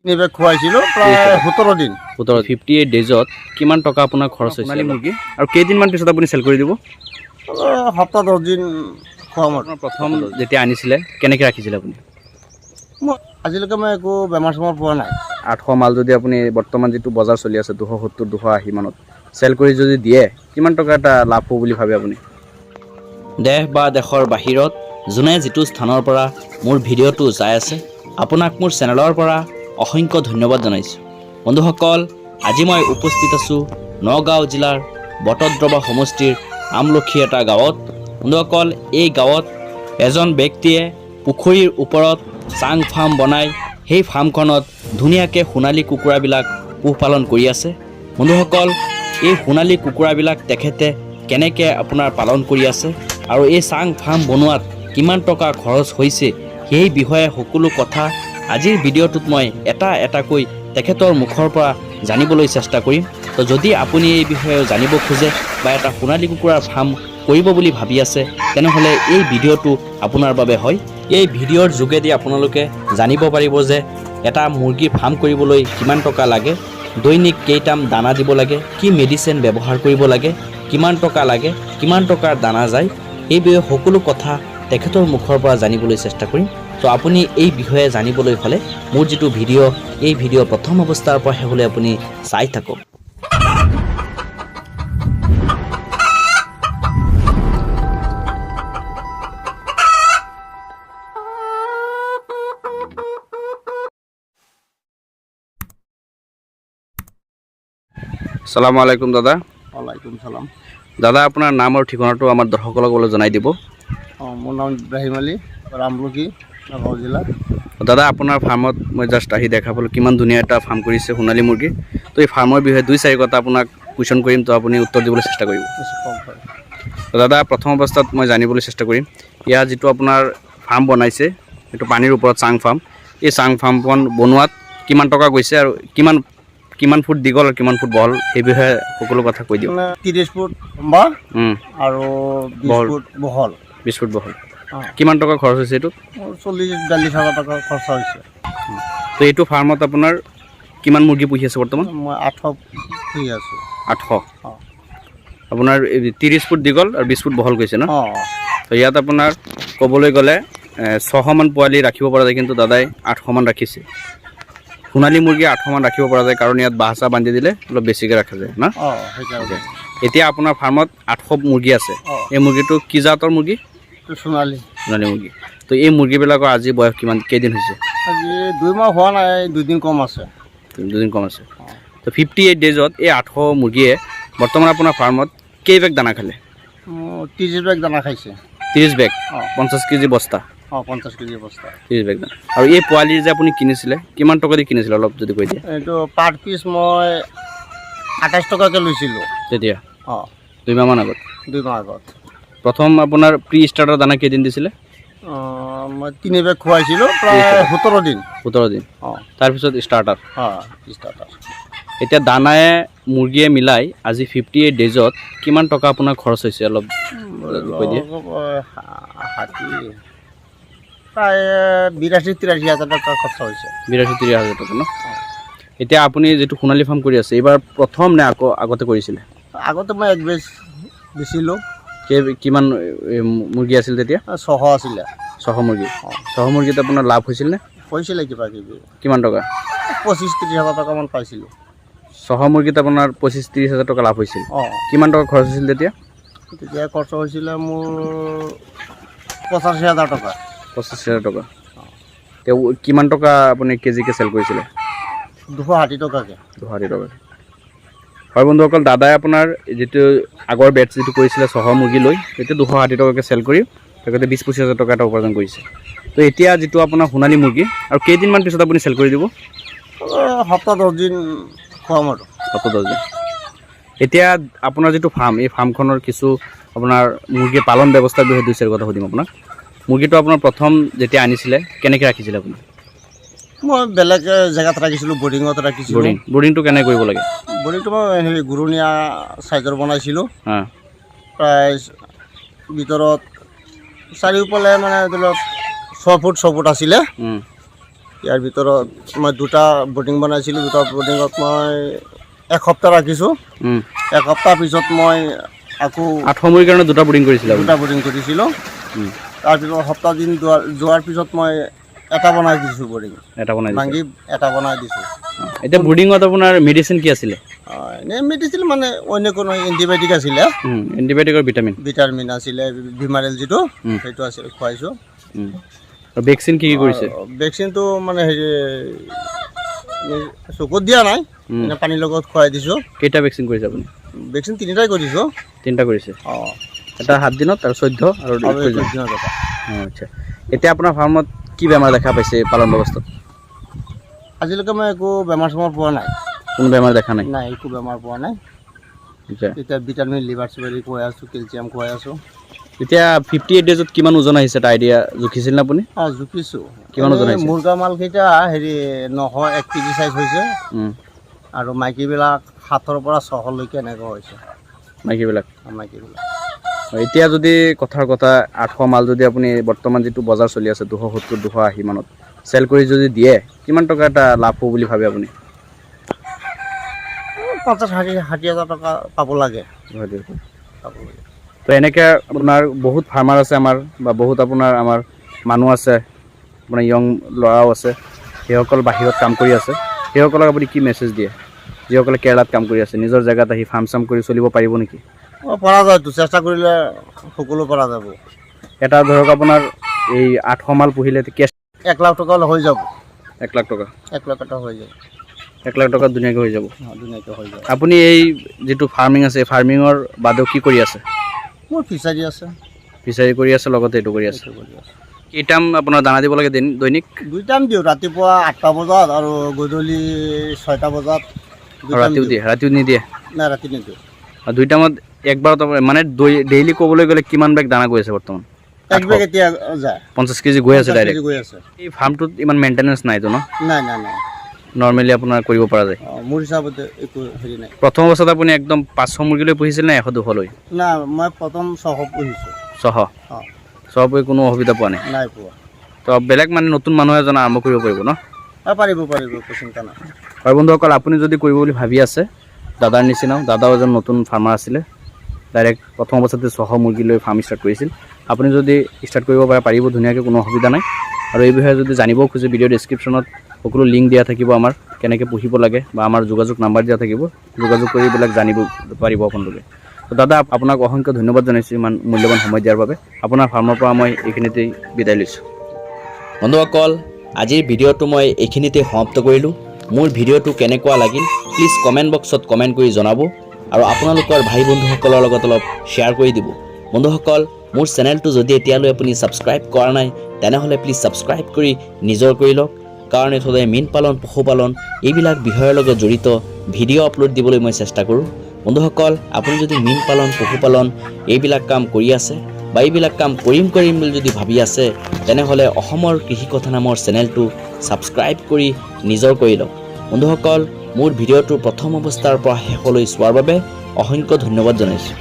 নিবে খুৱাইছিলোঁ প্ৰায় 17 দিন 58 ডেজত কিমান টকা আপোনাৰ খৰচ হৈছে মুৰ্গী আৰু কেইদিনমান পিছত আপুনি চেল কৰি দিব? সপ্তাহ 10 দিন খুৱাম আৰু। প্ৰথম যেতিয়া আনিছিলে কেনেকৈ ৰাখিছিলে আপুনি? মই আজিলৈকে মই একো বেমাৰ চেমাৰ পোৱা নাই। 800 মাল যদি আপুনি বৰ্তমান যিটো বজাৰ চলি আছে 270 280 মানত চেল কৰি যদি দিয়ে কিমান টকা এটা লাভ হ'ব বুলি ভাবে আপুনি? দেশ বা দেশৰ বাহিৰত যোনে যিটো স্থানৰ পৰা মোৰ ভিডিঅ'টো চাই আছে আপোনাক মোৰ চেনেলৰ পৰা অসংখ্য ধন্যবাদ জনাইছোঁ। বন্ধুসকল, আজি মই উপস্থিত আছোঁ নগাঁও জিলাৰ বটদ্ৰৱা সমষ্টিৰ আমলখি এটা গাঁৱত। বন্ধুসকল, এই গাঁৱত এজন ব্যক্তিয়ে পুখুৰীৰ ওপৰত চাং ফাৰ্ম বনাই সেই ফাৰ্মখনত ধুনীয়াকৈ সোণালী কুকুৰাবিলাক পোহপালন কৰি আছে। বন্ধুসকল, এই সোণালী কুকুৰাবিলাক তেখেতে কেনেকৈ আপোনাৰ পালন কৰি আছে আৰু এই চাং ফাৰ্ম বনোৱাত কিমান টকা খৰচ হৈছে সেই বিষয়ে সকলো কথা আজিৰ ভিডিঅ'টোত মই এটা এটাকৈ তেখেতৰ মুখৰ পৰা জানিবলৈ চেষ্টা কৰিম। তো যদি আপুনি এই বিষয়ে জানিব খোজে বা এটা সোণালী কুকুৰাৰ ফাৰ্ম কৰিব বুলি ভাবি আছে তেনেহ'লে এই ভিডিঅ'টো আপোনাৰ বাবে হয়। এই ভিডিঅ'ৰ যোগেদি আপোনালোকে জানিব পাৰিব যে এটা মুৰ্গীৰ ফাৰ্ম কৰিবলৈ কিমান টকা লাগে, দৈনিক কেইটাম দানা দিব লাগে, কি মেডিচিন ব্যৱহাৰ কৰিব লাগে, কিমান টকা লাগে, কিমান টকাৰ দানা যায়, এই বিষয়ে সকলো কথা তেখেতৰ মুখৰ পৰা জানিবলৈ চেষ্টা কৰিম। তো আপুনি এই বিষয়ে জানিবলৈ হ'লে মোৰ যিটো ভিডিঅ' এই ভিডিঅ' প্ৰথম অৱস্থাৰ পৰা শেষলৈ আপুনি চাই থাকক। আসসালামু আলাইকুম দাদা। ওয়ালাইকুম সালাম। দাদা, আপোনাৰ নাম আৰু ঠিকনাটো আমাৰ দৰ্শকসকলক অলপ জনাই দিব। মোৰ নাম ইব্ৰাহিম আলী, আমলখি, নগাঁও জিলা। দাদা, আপোনাৰ ফাৰ্মত মই জাষ্ট আহি দেখা পালোঁ কিমান ধুনীয়া এটা ফাৰ্ম কৰিছে সোণালী মুৰ্গী। তো এই ফাৰ্মৰ বিষয়ে 2-4 কথা আপোনাক কুৱেশ্যন কৰিম, তো আপুনি উত্তৰ দিবলৈ চেষ্টা কৰিব। তো দাদা, প্ৰথম অৱস্থাত মই জানিবলৈ চেষ্টা কৰিম ইয়াৰ যিটো আপোনাৰ ফাৰ্ম বনাইছে সেইটো পানীৰ ওপৰত চাং ফাৰ্ম, এই চাং ফাৰ্মখন বনোৱাত কিমান টকা গৈছে আৰু কিমান ফুট দীঘল আৰু কিমান ফুট বহল সেই বিষয়ে সকলো কথা কৈ দিয়ক। 30 ফুট লম্বা আৰু 20 ফুট বহল। 20 ফুট বহল। কিমান টকা খৰচ হৈছে এইটোত? 40-42 হাজাৰ টকা খৰচ হৈছে। তো এইটো ফাৰ্মত আপোনাৰ কিমান মুৰ্গী পুহি আছে বৰ্তমান? মই 800 পুহি আছোঁ। 800। আপোনাৰ 30 ফুট দীঘল আৰু 20 ফুট বহল গৈছে ন? তো ইয়াত আপোনাৰ ক'বলৈ গ'লে 600 মান পোৱালি ৰাখিব পৰা যায়, কিন্তু দাদাই 800 মান ৰাখিছে। সোণালী মুৰ্গী 800 মান ৰাখিব পৰা যায় কাৰণ ইয়াত বাঁহ চাহ বান্ধি দিলে অলপ বেছিকৈ ৰাখা যায় না? এতিয়া আপোনাৰ ফাৰ্মত 800 মুৰ্গী আছে। এই মুৰ্গীটো কি জাতৰ মুৰ্গী? সোণালী মুৰ্গী। তো এই মুৰ্গীবিলাকৰ আজি বয়স কেইদিন হৈছে? আজি 2 মাহ হোৱা নাই, 2 দিন কম আছে। 2 দিন কম আছে। তো 58 ডেজত এই 800 মুৰ্গীয়ে বৰ্তমান আপোনাৰ ফাৰ্মত কেই বেগ দানা খালে? 30 বেগ দানা খাইছে। 30 বেগ? 50 কেজি বস্তা? 50 কেজি বস্তা। 30 বেগ দানা। আৰু এই পোৱালি যে আপুনি কিনিছিলে কিমান টকা দি কিনিছিলে অলপ যদি কৈ দিয়ে? এইটো পাৰ পিচ মই 28 টকাকৈ লৈছিলোঁ তেতিয়া। 2 মাহমান আগত? 2 মাহ আগত। প্ৰথম আপোনাৰ প্ৰি ষ্টাৰ্টাৰ দানা কেইদিন দিছিলে? মই 3 বেগ খুৱাইছিলোঁ প্ৰায় 17 দিন। 17 দিন। তাৰপিছত ষ্টাৰ্টাৰ? ষ্টাৰ্টাৰ। এতিয়া দানাই মুৰ্গীয়ে মিলাই আজি 58 ডেজত কিমান টকা আপোনাৰ খৰচ হৈছে অলপ কৈ দিয়ে? প্ৰায় 82-83 হাজাৰ টকা খৰচ হৈছে। 82-83 হাজাৰ টকা ন? এতিয়া আপুনি যিটো সোণালী ফাৰ্ম কৰি আছে এইবাৰ প্ৰথম নে আগতে কৰিছিলে? আগতে মই 1 বেচ দিছিলোঁ। কিমান মুৰ্গী আছিল তেতিয়া? 600 আছিলে। 600 মুৰ্গী? 600 মুৰ্গীত আপোনাৰ লাভ হৈছিল নে? হৈছিলে কিবা কিবি। কিমান টকা? 25-30 হাজাৰ টকামান পাইছিলোঁ। 600 মুৰ্গীত আপোনাৰ 25-30 হাজাৰ টকা লাভ হৈছিল? কিমান টকা খৰচ হৈছিল তেতিয়া? তেতিয়া খৰচ হৈছিলে মোৰ 85 হাজাৰ টকা। 85 হাজাৰ টকা। তেওঁ কিমান টকা আপুনি কেজিকৈ চেল কৰিছিলে? 260 টকাকৈ। 260 টকা। হয় বন্ধুসকল, দাদাই আপোনাৰ যিটো আগৰ বেটছ যিটো কৰিছিলে 600 মুৰ্গী লৈ এতিয়া 260 টকাকৈ চেল কৰি তেখেতে 20-25 হাজাৰ টকা এটা উপাৰ্জন কৰিছে। তো এতিয়া যিটো আপোনাৰ সোণালী মুৰ্গী আৰু কেইদিনমান পিছত আপুনি চেল কৰি দিব? সপ্তাহ 10 দিন খুৱাম আৰু। সপ্তাহ 10 দিন। এতিয়া আপোনাৰ যিটো ফাৰ্ম এই ফাৰ্মখনৰ কিছু আপোনাৰ মুৰ্গী পালন ব্যৱস্থাৰ বিষয়ে 2-4 কথা সুধিম আপোনাক। মুৰ্গীটো আপোনাৰ প্ৰথম যেতিয়া আনিছিলে কেনেকৈ ৰাখিছিলে আপুনি? মই বেলেগ জেগাত ৰাখিছিলোঁ, বৰ্ডিঙত ৰাখিছিলোঁ। বৰ্ডিংটো কেনেকৈ কৰিব লাগে? বৰ্ডিংটো মই হেৰি ঘূৰণীয়া চাইজৰ বনাইছিলোঁ। প্ৰায় ভিতৰত চাৰিওফালে মানে ধৰি লওক 6 ফুট আছিলে। ইয়াৰ ভিতৰত মই দুটা বৰ্ডিং বনাইছিলোঁ। দুটা বৰ্ডিঙত মই এসপ্তাহ ৰাখিছোঁ। এসপ্তাহ পিছত মই আকৌ 800 মুৰ্গীৰ কাৰণে দুটা ব্ৰিডিং কৰিছিলে আপুনি? দুটা বৰ্ডিং কৰিছিলোঁ। তাৰপিছত সপ্তাহ দিন যোৱাৰ পিছত মই এটা বনাই দিছোঁ বৰ্ডিং। এটা বনাই ভাঙি এটা বনাই দিছোঁ। এতিয়া ব্ৰিডিঙত আপোনাৰ মেডিচিন কি আছিলে? এনেই মেডিচিন মানে অন্য কোনো এণ্টিবায়'টিক আছিলে। এণ্টিবায়'টিকৰ ভিটামিন আছিলে, ভিমাৰেল যিটো সেইটো আছিলে, খুৱাইছোঁ। ভেকচিন কি কৰিছে? ভেকচিনটো মানে হেৰি চকুত দিয়া নাই, এনে পানীৰ লগত খুৱাই দিছোঁ। কেইটা ভেকচিন কৰিছে আপুনি? ভেকচিন তিনিটাই কৰিছোঁ। তিনিটা কৰিছে? এটা 7 দিনত আৰু 14 আৰু 21 দিনত। আচ্ছা, এতিয়া আপোনাৰ ফাৰ্মত কি বেমাৰ দেখা পাইছে পালন ব্যৱস্থাত? আজিলৈকে মই একো বেমাৰ চেমাৰ পোৱা নাই। কোনো বেমাৰ দেখা নাই? নাই, একো বেমাৰ পোৱা নাই। এতিয়া ভিটামিন লিভাৰ চিভাৰি খুৱাই আছোঁ, কেলছিয়াম খুৱাই আছোঁ। এতিয়া 58 ডেজত কিমান ওজন আহিছে এটা আইডিয়া জুখিছিল নে আপুনি? জুখিছোঁ। কিমান ওজন আহিছে? মুৰ্গা মালকেইটা হেৰি 901 কেজি চাইজ হৈছে আৰু মাইকীবিলাক 7ৰ পৰা 6লৈকে এনেকুৱা হৈছে মাইকীবিলাক। এতিয়া যদি কথাৰ কথা 800 মাল যদি আপুনি বৰ্তমান যিটো বজাৰ চলি আছে 270 280 মানত চেল কৰি যদি দিয়ে কিমান টকা এটা লাভ হ'ব বুলি ভাবে আপুনি? 50,000-60,000 টকা পাব লাগে। তো এনেকৈ আপোনাৰ বহুত ফাৰ্মাৰ আছে আমাৰ বা বহুত আপোনাৰ আমাৰ মানুহ আছে, আপোনাৰ য়ং ল'ৰাও আছে, সেইসকল বাহিৰত কাম কৰি আছে, সেইসকলক আপুনি কি মেছেজ দিয়ে যিসকলে কেৰালাত কাম কৰি আছে? নিজৰ জেগাত আহি ফাৰ্ম চাৰ্ম কৰি চলিব পাৰিব নেকি? পৰা যায়তো, চেষ্টা কৰিলে সকলো পৰা যাব। এটা ধৰক আপোনাৰ এই 800 মাল পুহিলে কেছ 1 লাখ টকা হৈ যাব। 1 লাখ টকা? 1 লাখ টকা হৈ যাব। 1 লাখ টকাত ধুনীয়াকৈ হৈ যাব। ধুনীয়াকৈ হৈ যাব। আপুনি এই যিটো ফাৰ্মিং আছে ফাৰ্মিঙৰ বাদেও কি কৰি আছে? মোৰ ফিচাৰী আছে। ফিচাৰী কৰি আছে, লগতে এইটো কৰি আছে। কেইটাম আপোনাৰ দানা দিব লাগে দৈনিক? 2 টাইম দিওঁ, ৰাতিপুৱা 8টা বজাত আৰু গধূলি 6টা বজাত। ৰাতিও দিয়ে? ৰাতিও নিদিয়ে? নাই, ৰাতি নিদিওঁ। 2 টাইমত একবাৰত মানে ডেইলি ক'বলৈ গ'লে কিমান বেগ দানা গৈ আছে বৰ্তমান? 1 বেগ এতিয়া যায়। 50 কেজি গৈ আছে ডাইৰেক্ট? এই ফাৰ্মটোত ইমান মেইনটেনেঞ্চ নাইতো ন? নাই। নৰ্মেলি আপোনাৰ কৰিব পৰা যায়? মোৰ হিচাপতে একো হেৰি নাই। প্ৰথম অৱস্থাত আপুনি একদম 500 মুৰ্গীলৈ পুহিছিল নে 100 200 লৈ? না, মই প্ৰথম 100 পুহিছোঁ। 100 পুহি কোনো অসুবিধা পোৱা নাই? নাই পোৱা। তো বেলেগ মানে নতুন মানুহ এজন আৰম্ভ কৰিব পাৰিব ন? পাৰিব, চিন্তা নাই। হয় বন্ধুসকল, আপুনি যদি কৰিব বুলি ভাবি আছে দাদাৰ নিচিনাও, দাদাও এজন নতুন ফাৰ্মাৰ আছিলে, ডাইৰেক্ট প্ৰথম অৱস্থাতে 100 মুৰ্গী লৈ ফাৰ্ম ষ্টাৰ্ট কৰিছিল। আপুনি যদি ষ্টাৰ্ট কৰিব পাৰিব ধুনীয়াকৈ, কোনো অসুবিধা নাই। আৰু এই বিষয়ে যদি জানিব খোজে ভিডিঅ' ডেছক্ৰিপশ্যনত সকলো লিংক দিয়া থাকিব, আমাৰ কেনেকৈ পুহিব লাগে বা আমাৰ যোগাযোগ নাম্বাৰ দিয়া থাকিব, যোগাযোগ কৰি এইবিলাক জানিব পাৰিব আপোনালোকে। তো দাদা, আপোনাক অসংখ্য ধন্যবাদ জনাইছোঁ ইমান মূল্যৱান সময় দিয়াৰ বাবে। আপোনাৰ ফাৰ্মৰ পৰা মই এইখিনিতেই বিদায় লৈছোঁ। বন্ধুসকল, আজিৰ ভিডিঅ'টো মই এইখিনিতে সমাপ্ত কৰিলোঁ। মোৰ ভিডিঅ'টো কেনেকুৱা লাগিল প্লিজ কমেণ্ট বক্সত কমেণ্ট কৰি জনাব আৰু আপোনালোকৰ ভাই বন্ধুসকলৰ লগত অলপ শ্বেয়াৰ কৰি দিব। বন্ধুসকল, মোৰ চেনেলটো যদি এতিয়ালৈ আপুনি ছাবস্ক্ৰাইব কৰা নাই তেনেহ'লে প্লিজ ছাবস্ক্ৰাইব কৰি নিজৰ কৰি লওক, কাৰণ এইফালে মীন পালন, পশুপালন এইবিলাক বিষয়ৰ লগত জড়িত ভিডিঅ' আপলোড দিবলৈ মই চেষ্টা কৰোঁ। বন্ধুসকল, আপুনি যদি মীন পালন, পশুপালন এইবিলাক কাম কৰি আছে বা এইবিলাক কাম কৰিম বুলি যদি ভাবি আছে তেনেহ'লে অসমৰ কৃষি কথা নামৰ চেনেলটো ছাবস্ক্ৰাইব কৰি নিজৰ কৰি লওক। বন্ধুসকল, মোৰ ভিডিঅ'টো প্ৰথম অৱস্থাৰ পৰা শেষলৈ চোৱাৰ বাবে অসংখ্য ধন্যবাদ জনাইছোঁ।